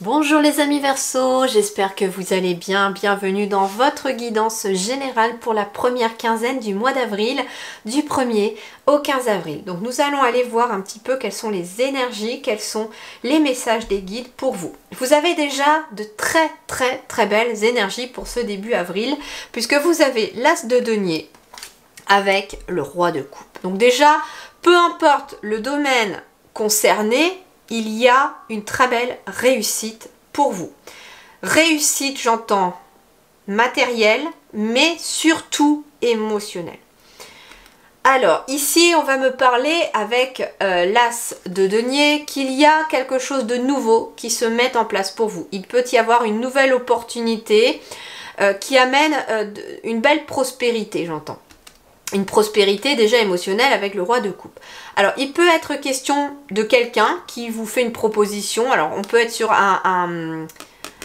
Bonjour les amis Verseau, j'espère que vous allez bien. Bienvenue dans votre guidance générale pour la première quinzaine du mois d'avril, du 1er au 15 avril. Donc nous allons aller voir un petit peu quelles sont les énergies, quels sont les messages des guides pour vous. Vous avez déjà de très belles énergies pour ce début avril, puisque vous avez l'As de denier avec le Roi de coupe. Donc déjà, peu importe le domaine concerné, il y a une très belle réussite pour vous. Réussite, j'entends, matérielle, mais surtout émotionnelle. Alors, ici, on va me parler avec l'As de denier qu'il y a quelque chose de nouveau qui se met en place pour vous. Il peut y avoir une nouvelle opportunité qui amène une belle prospérité, j'entends. Une prospérité déjà émotionnelle avec le Roi de coupe. Alors, il peut être question de quelqu'un qui vous fait une proposition. Alors, on peut être sur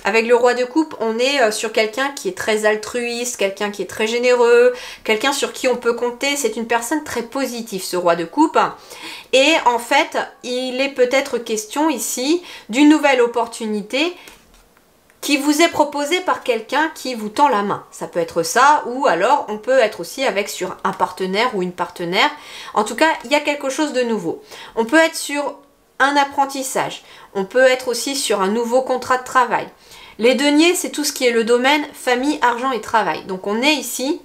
avec le Roi de coupe, on est sur quelqu'un qui est très altruiste, quelqu'un qui est très généreux, quelqu'un sur qui on peut compter. C'est une personne très positive, ce Roi de coupe. Et en fait, il est peut-être question ici d'une nouvelle opportunité qui vous est proposé par quelqu'un qui vous tend la main. Ça peut être ça, ou alors on peut être aussi avec sur un partenaire ou une partenaire. En tout cas, il y a quelque chose de nouveau. On peut être sur un apprentissage. On peut être aussi sur un nouveau contrat de travail. Les deniers, c'est tout ce qui est le domaine famille, argent et travail. Donc on est ici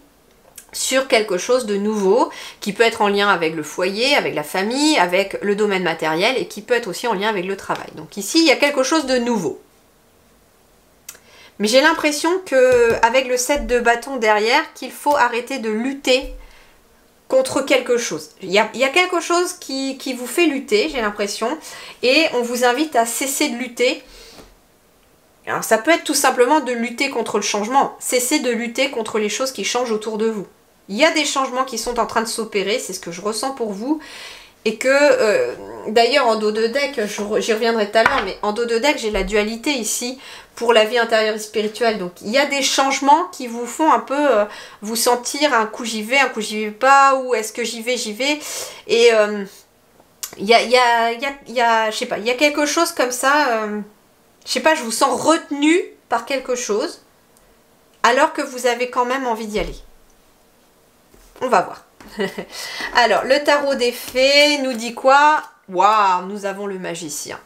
sur quelque chose de nouveau qui peut être en lien avec le foyer, avec la famille, avec le domaine matériel et qui peut être aussi en lien avec le travail. Donc ici, il y a quelque chose de nouveau. Mais j'ai l'impression qu'avec le 7 de bâton derrière, qu'il faut arrêter de lutter contre quelque chose. Il y a quelque chose qui vous fait lutter, j'ai l'impression, et on vous invite à cesser de lutter. Alors ça peut être tout simplement de lutter contre le changement, cesser de lutter contre les choses qui changent autour de vous. Il y a des changements qui sont en train de s'opérer, c'est ce que je ressens pour vous. Et que, d'ailleurs, en dos de deck, j'y reviendrai tout à l'heure, mais en dos de deck, j'ai la dualité ici pour la vie intérieure et spirituelle. Donc, il y a des changements qui vous font un peu vous sentir un coup j'y vais pas, ou est-ce que j'y vais. Et je sais pas, il y a quelque chose comme ça, je sais pas, je vous sens retenu par quelque chose, alors que vous avez quand même envie d'y aller. On va voir. Alors, le tarot des fées nous dit quoi? Waouh, nous avons le magicien.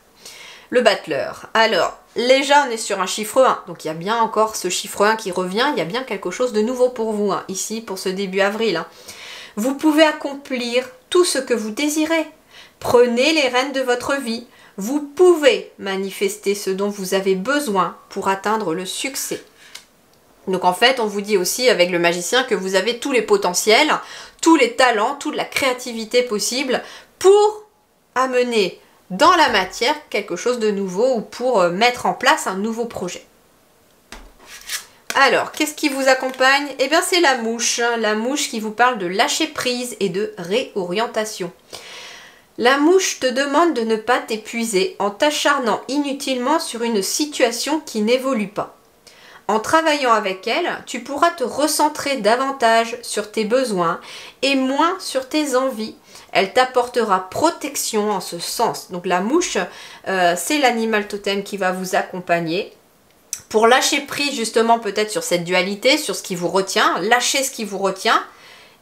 Le battleur. Alors, déjà, on est sur un chiffre 1. Donc, il y a bien encore ce chiffre 1 qui revient. Il y a bien quelque chose de nouveau pour vous, hein, ici, pour ce début avril. Hein. Vous pouvez accomplir tout ce que vous désirez. Prenez les rênes de votre vie. Vous pouvez manifester ce dont vous avez besoin pour atteindre le succès. Donc en fait, on vous dit aussi avec le magicien que vous avez tous les potentiels, tous les talents, toute la créativité possible pour amener dans la matière quelque chose de nouveau ou pour mettre en place un nouveau projet. Alors, qu'est-ce qui vous accompagne? Eh bien, c'est la mouche qui vous parle de lâcher prise et de réorientation. La mouche te demande de ne pas t'épuiser en t'acharnant inutilement sur une situation qui n'évolue pas. En travaillant avec elle, tu pourras te recentrer davantage sur tes besoins et moins sur tes envies. Elle t'apportera protection en ce sens. Donc la mouche, c'est l'animal totem qui va vous accompagner pour lâcher prise justement peut-être sur cette dualité, sur ce qui vous retient, lâcher ce qui vous retient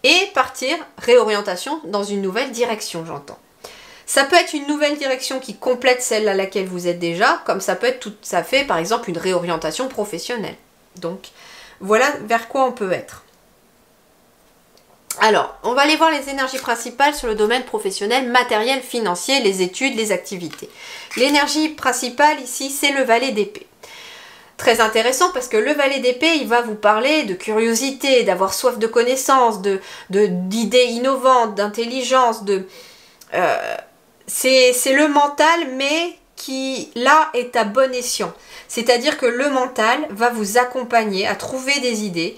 et partir réorientation dans une nouvelle direction, j'entends. Ça peut être une nouvelle direction qui complète celle à laquelle vous êtes déjà, comme ça peut être tout à fait, par exemple, une réorientation professionnelle. Donc, voilà vers quoi on peut être. Alors, on va aller voir les énergies principales sur le domaine professionnel, matériel, financier, les études, les activités. L'énergie principale ici, c'est le valet d'épée. Très intéressant parce que le valet d'épée, il va vous parler de curiosité, d'avoir soif de connaissances, d'idées innovantes, d'intelligence, c'est le mental, mais qui, là, est à bon escient. C'est-à-dire que le mental va vous accompagner à trouver des idées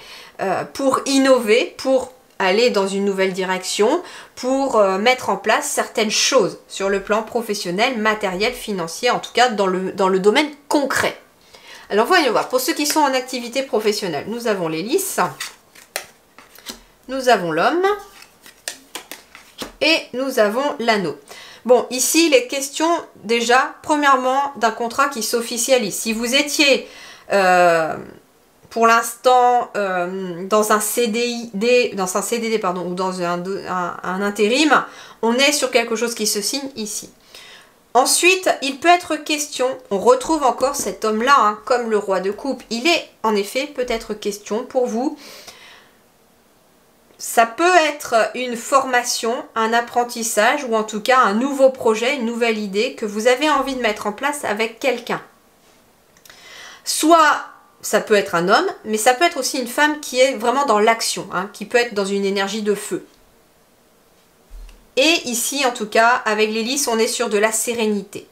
pour innover, pour aller dans une nouvelle direction, pour mettre en place certaines choses sur le plan professionnel, matériel, financier, en tout cas dans le domaine concret. Alors voyons voir, pour ceux qui sont en activité professionnelle, nous avons l'hélice, nous avons l'homme et nous avons l'anneau. Bon, ici, il est question déjà, premièrement, d'un contrat qui s'officialise. Si vous étiez, pour l'instant, dans un CDD, pardon, ou dans un intérim, on est sur quelque chose qui se signe ici. Ensuite, il peut être question, on retrouve encore cet homme-là, hein, comme le roi de coupe. Il est, en effet, peut-être question pour vous. Ça peut être une formation, un apprentissage ou en tout cas un nouveau projet, une nouvelle idée que vous avez envie de mettre en place avec quelqu'un. Soit ça peut être un homme, mais ça peut être aussi une femme qui est vraiment dans l'action, hein, qui peut être dans une énergie de feu. Et ici, en tout cas, avec les lys, on est sur de la sérénité.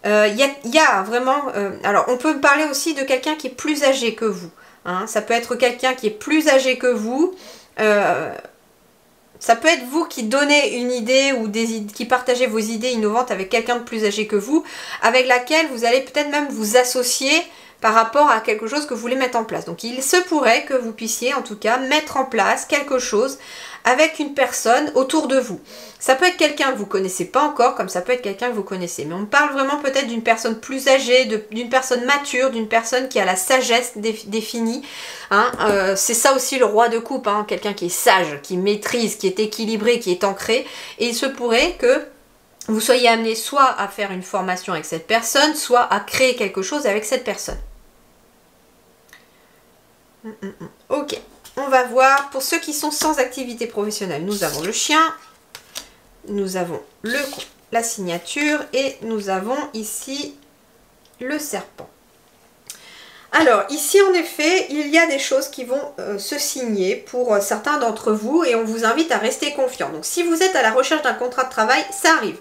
Y a vraiment... alors, on peut parler aussi de quelqu'un qui est plus âgé que vous. Hein, ça peut être quelqu'un qui est plus âgé que vous. Ça peut être vous qui donnez une idée ou qui partagez vos idées innovantes avec quelqu'un de plus âgé que vous, avec laquelle vous allez peut-être même vous associer par rapport à quelque chose que vous voulez mettre en place. Donc il se pourrait que vous puissiez en tout cas mettre en place quelque chose avec une personne autour de vous. Ça peut être quelqu'un que vous ne connaissez pas encore, comme ça peut être quelqu'un que vous connaissez. Mais on parle vraiment peut-être d'une personne plus âgée, d'une personne mature, d'une personne qui a la sagesse définie. Hein, c'est ça aussi le roi de coupe, hein, quelqu'un qui est sage, qui maîtrise, qui est équilibré, qui est ancré. Et il se pourrait que vous soyez amené soit à faire une formation avec cette personne, soit à créer quelque chose avec cette personne. Ok, on va voir pour ceux qui sont sans activité professionnelle. Nous avons le chien, nous avons la signature et nous avons ici le serpent. Alors ici en effet, il y a des choses qui vont se signer pour certains d'entre vous et on vous invite à rester confiant. Donc si vous êtes à la recherche d'un contrat de travail, ça arrive.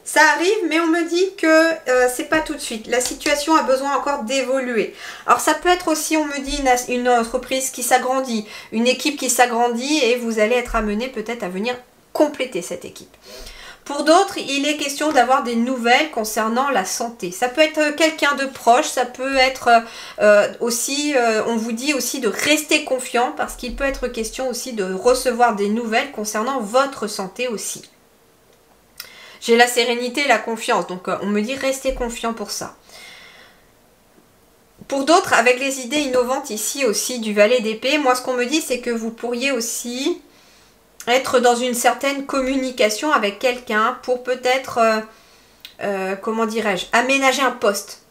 Ça arrive, mais on me dit que c'est pas tout de suite. La situation a besoin encore d'évoluer. Alors ça peut être aussi, on me dit, une entreprise qui s'agrandit, une équipe qui s'agrandit et vous allez être amené peut-être à venir compléter cette équipe. Pour d'autres, il est question d'avoir des nouvelles concernant la santé. Ça peut être quelqu'un de proche, ça peut être aussi, on vous dit aussi de rester confiant parce qu'il peut être question aussi de recevoir des nouvelles concernant votre santé aussi. J'ai la sérénité et la confiance, donc on me dit restez confiant pour ça. Pour d'autres, avec les idées innovantes ici aussi du valet d'épée, moi ce qu'on me dit c'est que vous pourriez aussi être dans une certaine communication avec quelqu'un pour peut-être, comment dirais-je, aménager un poste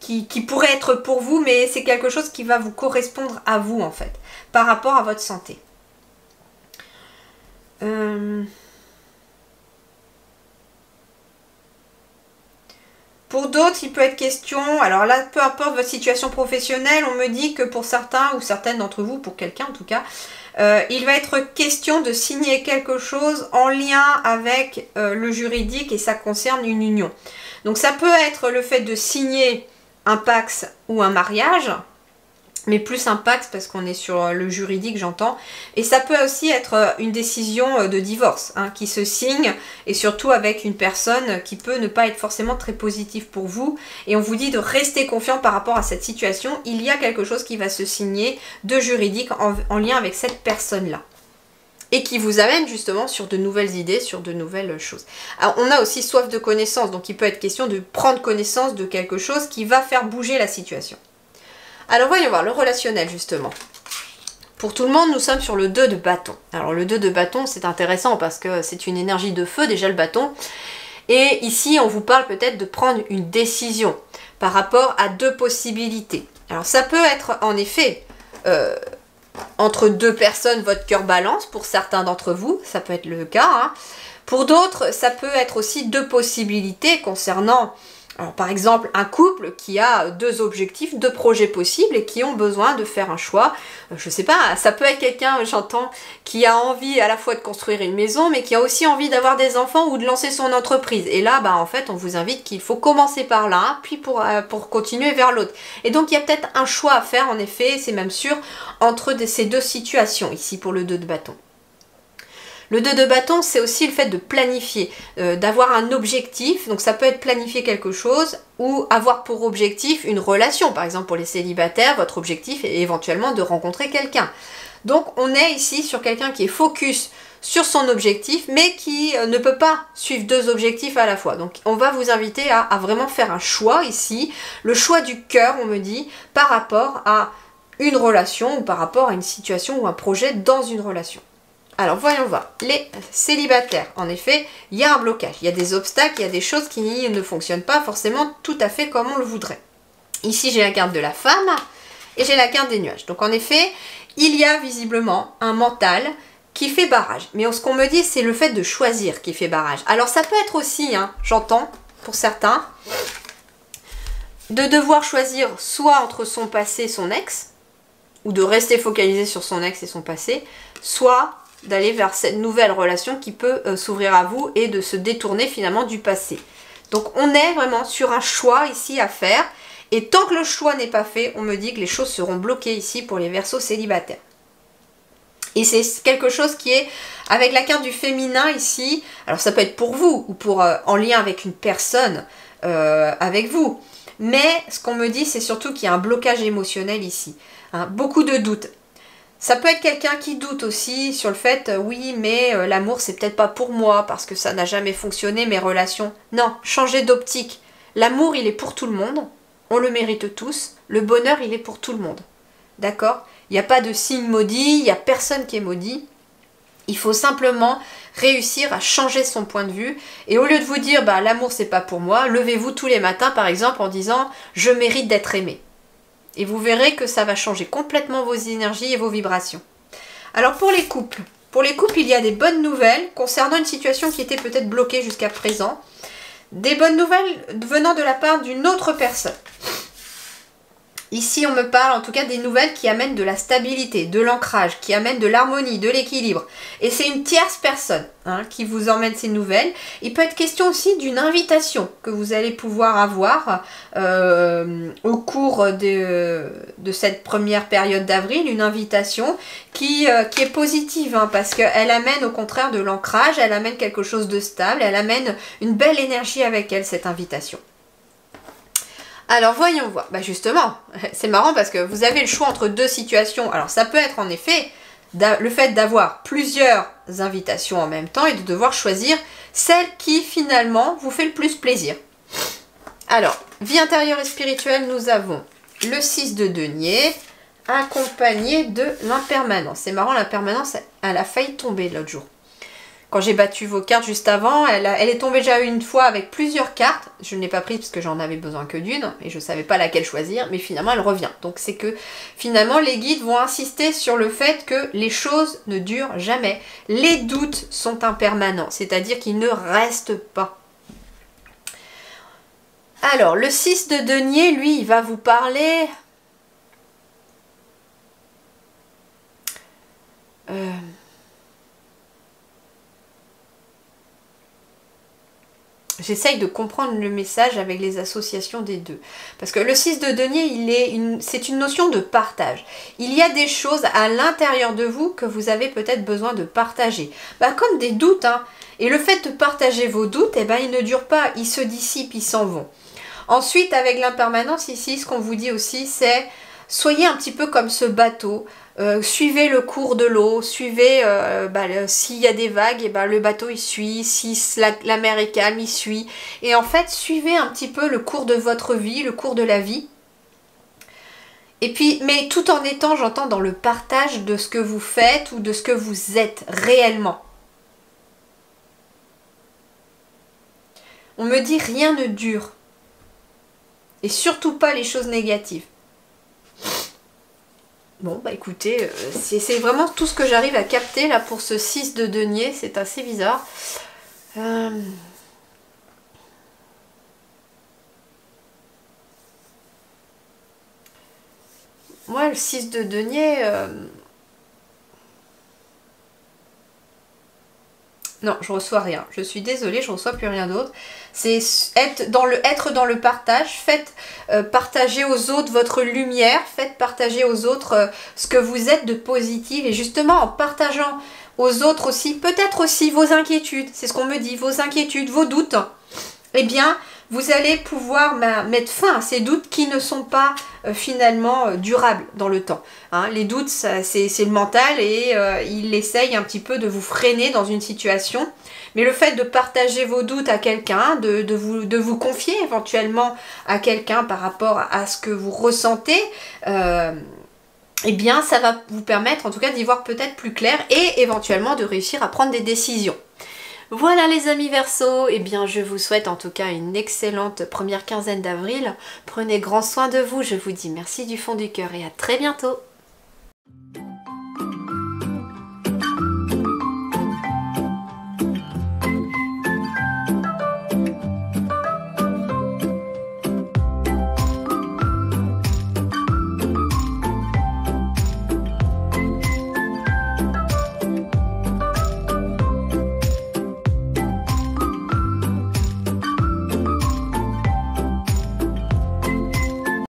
qui pourrait être pour vous, mais c'est quelque chose qui va vous correspondre à vous en fait, par rapport à votre santé. Pour d'autres, il peut être question, alors là, peu importe votre situation professionnelle, on me dit que pour certains ou certaines d'entre vous, pour quelqu'un en tout cas, il va être question de signer quelque chose en lien avec le juridique et ça concerne une union. Donc ça peut être le fait de signer un Pacs ou un mariage, mais plus un Pacs parce qu'on est sur le juridique, j'entends. Et ça peut aussi être une décision de divorce hein, qui se signe et surtout avec une personne qui peut ne pas être forcément très positive pour vous. Et on vous dit de rester confiant par rapport à cette situation. Il y a quelque chose qui va se signer de juridique en lien avec cette personne-là. Et qui vous amène justement sur de nouvelles idées, sur de nouvelles choses. Alors, on a aussi soif de connaissance, donc il peut être question de prendre connaissance de quelque chose qui va faire bouger la situation. Alors voyons voir le relationnel justement. Pour tout le monde, nous sommes sur le 2 de bâton. Alors le 2 de bâton, c'est intéressant parce que c'est une énergie de feu déjà le bâton. Et ici, on vous parle peut-être de prendre une décision par rapport à deux possibilités. Alors ça peut être en effet entre deux personnes, votre cœur balance pour certains d'entre vous, ça peut être le cas. Hein. Pour d'autres, ça peut être aussi deux possibilités concernant... Alors, par exemple, un couple qui a deux objectifs, deux projets possibles et qui ont besoin de faire un choix. Je sais pas, ça peut être quelqu'un, j'entends, qui a envie à la fois de construire une maison, mais qui a aussi envie d'avoir des enfants ou de lancer son entreprise. Et là, bah, en fait, on vous invite qu'il faut commencer par l'un, puis pour continuer vers l'autre. Et donc, il y a peut-être un choix à faire, en effet, c'est même sûr, entre ces deux situations, ici, pour le 2 de bâton. Le 2 de bâton, c'est aussi le fait de planifier, d'avoir un objectif. Donc ça peut être planifier quelque chose ou avoir pour objectif une relation. Par exemple, pour les célibataires, votre objectif est éventuellement de rencontrer quelqu'un. Donc on est ici sur quelqu'un qui est focus sur son objectif, mais qui ne peut pas suivre deux objectifs à la fois. Donc on va vous inviter à vraiment faire un choix ici, le choix du cœur, on me dit, par rapport à une relation ou par rapport à une situation ou un projet dans une relation. Alors voyons voir, les célibataires, en effet, il y a un blocage, il y a des obstacles, il y a des choses qui ne fonctionnent pas forcément tout à fait comme on le voudrait. Ici j'ai la carte de la femme et j'ai la carte des nuages. Donc en effet, il y a visiblement un mental qui fait barrage. Mais ce qu'on me dit, c'est le fait de choisir qui fait barrage. Alors ça peut être aussi, hein, j'entends, pour certains, de devoir choisir soit entre son passé et son ex, ou de rester focalisé sur son ex et son passé, soit d'aller vers cette nouvelle relation qui peut s'ouvrir à vous et de se détourner finalement du passé. Donc on est vraiment sur un choix ici à faire. Et tant que le choix n'est pas fait, on me dit que les choses seront bloquées ici pour les Verseaux célibataires. Et c'est quelque chose qui est avec la carte du féminin ici. Alors ça peut être pour vous ou pour en lien avec une personne avec vous. Mais ce qu'on me dit, c'est surtout qu'il y a un blocage émotionnel ici. Hein, beaucoup de doutes. Ça peut être quelqu'un qui doute aussi sur le fait, oui, mais l'amour, c'est peut-être pas pour moi parce que ça n'a jamais fonctionné, mes relations. Non, changez d'optique. L'amour, il est pour tout le monde. On le mérite tous. Le bonheur, il est pour tout le monde. D'accord ? Il n'y a pas de signe maudit, il n'y a personne qui est maudit. Il faut simplement réussir à changer son point de vue. Et au lieu de vous dire, bah, l'amour, c'est pas pour moi, levez-vous tous les matins, par exemple, en disant, je mérite d'être aimé. Et vous verrez que ça va changer complètement vos énergies et vos vibrations. Alors pour les couples, il y a des bonnes nouvelles concernant une situation qui était peut-être bloquée jusqu'à présent. Des bonnes nouvelles venant de la part d'une autre personne. Ici, on me parle en tout cas des nouvelles qui amènent de la stabilité, de l'ancrage, qui amènent de l'harmonie, de l'équilibre. Et c'est une tierce personne qui vous emmène ces nouvelles. Il peut être question aussi d'une invitation que vous allez pouvoir avoir au cours de cette première période d'avril. Une invitation qui est positive parce qu'elle amène au contraire de l'ancrage, elle amène quelque chose de stable, elle amène une belle énergie avec elle, cette invitation. Alors voyons voir, bah justement, c'est marrant parce que vous avez le choix entre deux situations. Alors ça peut être en effet le fait d'avoir plusieurs invitations en même temps et de devoir choisir celle qui finalement vous fait le plus plaisir. Alors, vie intérieure et spirituelle, nous avons le 6 de denier accompagné de l'impermanence. C'est marrant, l'impermanence, elle a failli tomber l'autre jour. Quand j'ai battu vos cartes juste avant, elle est tombée déjà une fois avec plusieurs cartes. Je ne l'ai pas prise parce que j'en avais besoin que d'une et je ne savais pas laquelle choisir, mais finalement elle revient. Donc c'est que finalement les guides vont insister sur le fait que les choses ne durent jamais. Les doutes sont impermanents, c'est-à-dire qu'ils ne restent pas. Alors le 6 de denier, lui, il va vous parler... J'essaye de comprendre le message avec les associations des deux. Parce que le 6 de denier, c'est une notion de partage. Il y a des choses à l'intérieur de vous que vous avez peut-être besoin de partager. Bah, comme des doutes. Et le fait de partager vos doutes, eh ben, ils ne durent pas, ils se dissipent, ils s'en vont. Ensuite, avec l'impermanence ici, ce qu'on vous dit aussi, c'est soyez un petit peu comme ce bateau. Suivez le cours de l'eau, suivez s'il y a des vagues, et le bateau il suit, si la mer est calme, il suit. Et en fait, suivez un petit peu le cours de votre vie, le cours de la vie. Et puis, mais tout en étant, j'entends, dans le partage de ce que vous faites ou de ce que vous êtes réellement. On me dit rien ne dure. Et surtout pas les choses négatives. Bon, bah écoutez, c'est vraiment tout ce que j'arrive à capter là pour ce 6 de denier. C'est assez bizarre. Moi, le 6 de denier... Non, je reçois rien. Je suis désolée, je reçois plus rien d'autre. C'est être dans le partage. Faites partager aux autres votre lumière. Faites partager aux autres ce que vous êtes de positif. Et justement, en partageant aux autres aussi, peut-être aussi vos inquiétudes. C'est ce qu'on me dit, vos inquiétudes, vos doutes. Eh bien, vous allez pouvoir mettre fin à ces doutes qui ne sont pas finalement durables dans le temps. Hein. Les doutes, c'est le mental et il essaye un petit peu de vous freiner dans une situation. Mais le fait de partager vos doutes à quelqu'un, de vous confier éventuellement à quelqu'un par rapport à ce que vous ressentez, eh bien ça va vous permettre en tout cas d'y voir peut-être plus clair et éventuellement de réussir à prendre des décisions. Voilà les amis Verseaux, eh bien je vous souhaite en tout cas une excellente première quinzaine d'avril. Prenez grand soin de vous, je vous dis merci du fond du cœur et à très bientôt.